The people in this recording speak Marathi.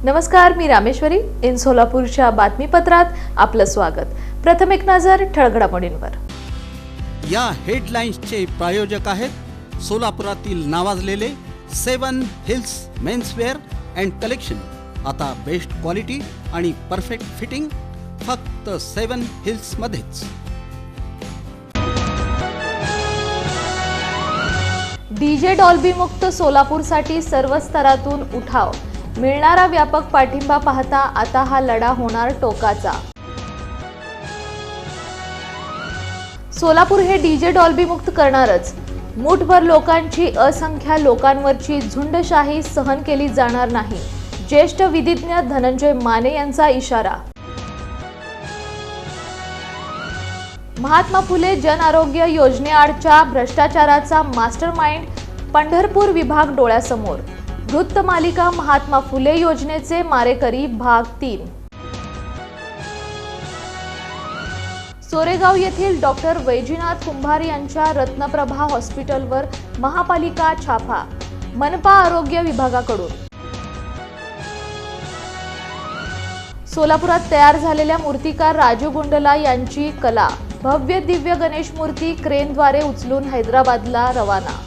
नमस्कार, मी रामेश्वरी. इन सोलापूरच्या बातमीपत्रात आपलं स्वागत. प्रथम एक नजर ठळक घडामोडींवर. या हेडलाईन्सचे प्रायोजक आहेत सोलापुरातील नावाजलेले 7 हिल्स मेन्सवेअर अँड कलेक्शन. आता बेस्ट क्वालिटी आणि परफेक्ट फिटिंग फक्त 7 हिल्स मध्येच. डीजे डॉल्बी मुक्त सोलापूरसाठी सर्व स्तरातून उठाव. मिळणारा व्यापक पाठिंबा पाहता आता हा लढा होणार टोकाचा. सोलापूर हे डीजे डॉल्बी मुक्त करणारच. मूठभर लोकांची असंख्य लोकांवरची झुंडशाही सहन केली जाणार नाही. ज्येष्ठ विधिज्ञ धनंजय माने यांचा इशारा. महात्मा फुले जन आरोग्य योजनेआडच्या भ्रष्टाचाराचा मास्टरमाइंड पंढरपूर विभाग डोळ्यासमोर. वृत्तमालिका महात्मा फुले योजनेचे मारेकरी भाग 3. सोरेगाव येथील डॉक्टर वैजनाथ कुंभार यांच्या रत्नप्रभा हॉस्पिटलवर महापालिका छापा. मनपा आरोग्य विभागाकडून. सोलापुरात तयार झालेल्या मूर्तिकार राजू गुंडला यांची कला. भव्य दिव्य गणेश मूर्ती क्रेनद्वारे उचलून हैदराबादला रवाना.